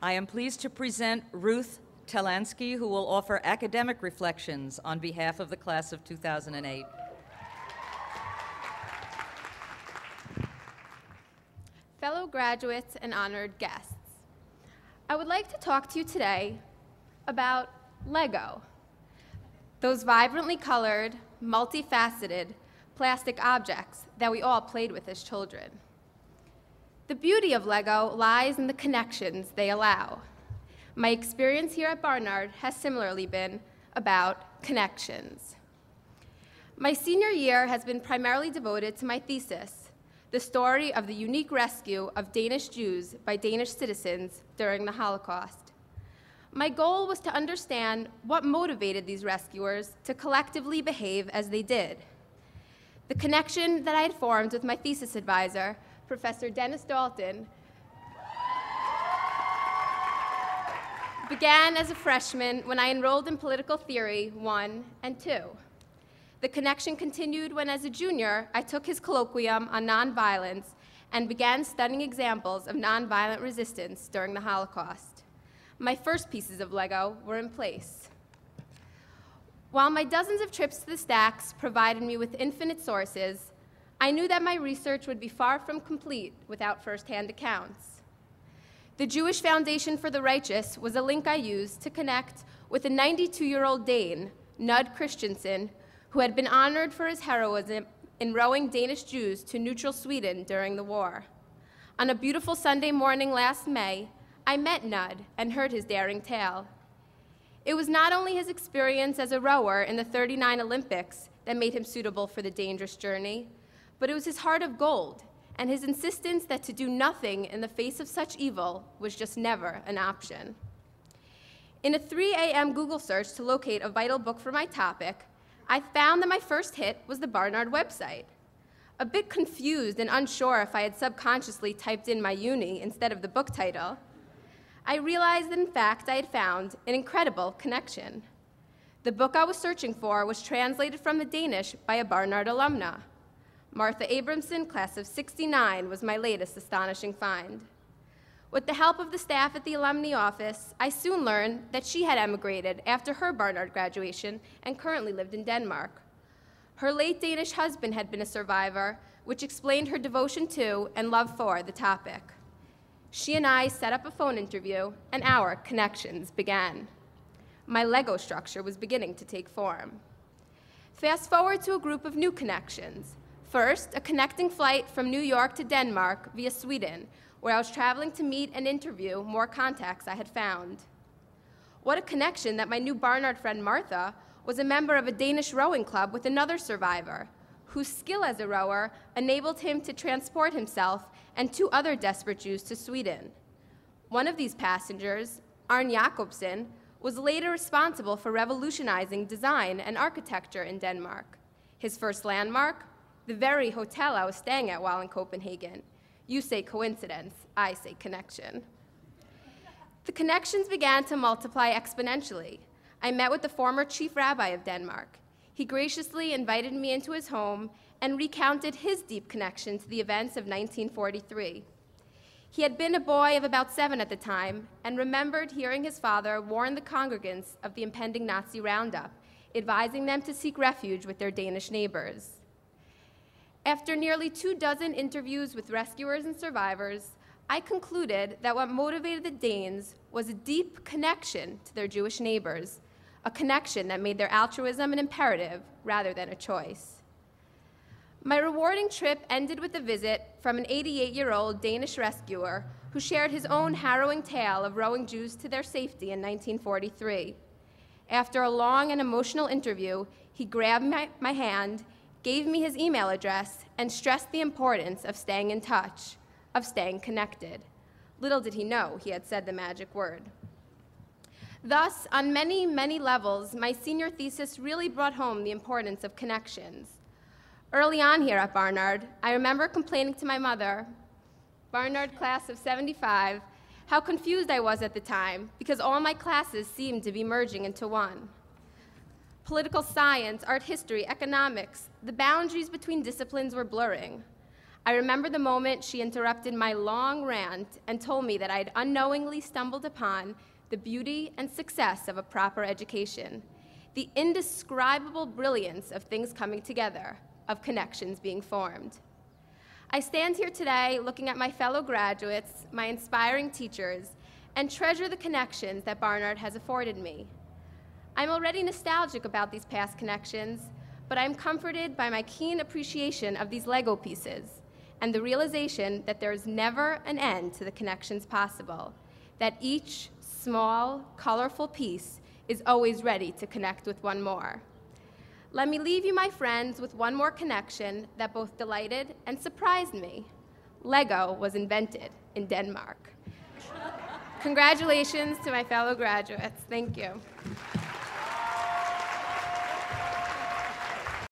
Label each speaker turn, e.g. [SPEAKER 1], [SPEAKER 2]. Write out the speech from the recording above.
[SPEAKER 1] I am pleased to present Ruth Talansky, who will offer academic reflections on behalf of the class of 2008.
[SPEAKER 2] Fellow graduates and honored guests, I would like to talk to you today about Lego, those vibrantly colored, multifaceted plastic objects that we all played with as children. The beauty of Lego lies in the connections they allow. My experience here at Barnard has similarly been about connections. My senior year has been primarily devoted to my thesis, the story of the unique rescue of Danish Jews by Danish citizens during the Holocaust. My goal was to understand what motivated these rescuers to collectively behave as they did. The connection that I had formed with my thesis advisor, Professor Dennis Dalton, began as a freshman when I enrolled in Political Theory 1 and 2. The connection continued when, as a junior, I took his colloquium on nonviolence and began studying examples of nonviolent resistance during the Holocaust. My first pieces of Lego were in place. While my dozens of trips to the stacks provided me with infinite sources, I knew that my research would be far from complete without firsthand accounts. The Jewish Foundation for the Righteous was a link I used to connect with a 92-year-old Dane, Nud Christensen, who had been honored for his heroism in rowing Danish Jews to neutral Sweden during the war. On a beautiful Sunday morning last May, I met Nud and heard his daring tale. It was not only his experience as a rower in the '39 Olympics that made him suitable for the dangerous journey, but it was his heart of gold and his insistence that to do nothing in the face of such evil was just never an option. In a 3 a.m. Google search to locate a vital book for my topic, I found that my first hit was the Barnard website. A bit confused and unsure if I had subconsciously typed in my uni instead of the book title, I realized that in fact I had found an incredible connection. The book I was searching for was translated from the Danish by a Barnard alumna. Martha Abramson, class of '69, was my latest astonishing find. With the help of the staff at the alumni office, I soon learned that she had emigrated after her Barnard graduation and currently lived in Denmark. Her late Danish husband had been a survivor, which explained her devotion to and love for the topic. She and I set up a phone interview, and our connections began. My Lego structure was beginning to take form. Fast forward to a group of new connections. First, a connecting flight from New York to Denmark via Sweden, where I was traveling to meet and interview more contacts I had found. What a connection that my new Barnard friend Martha was a member of a Danish rowing club with another survivor, whose skill as a rower enabled him to transport himself and 2 other desperate Jews to Sweden. One of these passengers, Arne Jacobsen, was later responsible for revolutionizing design and architecture in Denmark. His first landmark, the very hotel I was staying at while in Copenhagen. You say coincidence, I say connection. The connections began to multiply exponentially. I met with the former chief rabbi of Denmark. He graciously invited me into his home and recounted his deep connection to the events of 1943. He had been a boy of about 7 at the time and remembered hearing his father warn the congregants of the impending Nazi roundup, advising them to seek refuge with their Danish neighbors. After nearly 24 interviews with rescuers and survivors, I concluded that what motivated the Danes was a deep connection to their Jewish neighbors, a connection that made their altruism an imperative rather than a choice. My rewarding trip ended with a visit from an 88-year-old Danish rescuer who shared his own harrowing tale of rowing Jews to their safety in 1943. After a long and emotional interview, he grabbed my hand, gave me his email address, and stressed the importance of staying in touch, of staying connected. Little did he know he had said the magic word. Thus, on many, many levels, my senior thesis really brought home the importance of connections. Early on here at Barnard, I remember complaining to my mother, Barnard class of '75, how confused I was at the time because all my classes seemed to be merging into one. Political science, art history, economics, the boundaries between disciplines were blurring. I remember the moment she interrupted my long rant and told me that I had unknowingly stumbled upon the beauty and success of a proper education, the indescribable brilliance of things coming together, of connections being formed. I stand here today looking at my fellow graduates, my inspiring teachers, and treasure the connections that Barnard has afforded me. I'm already nostalgic about these past connections, but I'm comforted by my keen appreciation of these Lego pieces and the realization that there is never an end to the connections possible, that each small, colorful piece is always ready to connect with one more. Let me leave you, my friends, with one more connection that both delighted and surprised me. Lego was invented in Denmark. Congratulations to my fellow graduates. Thank you.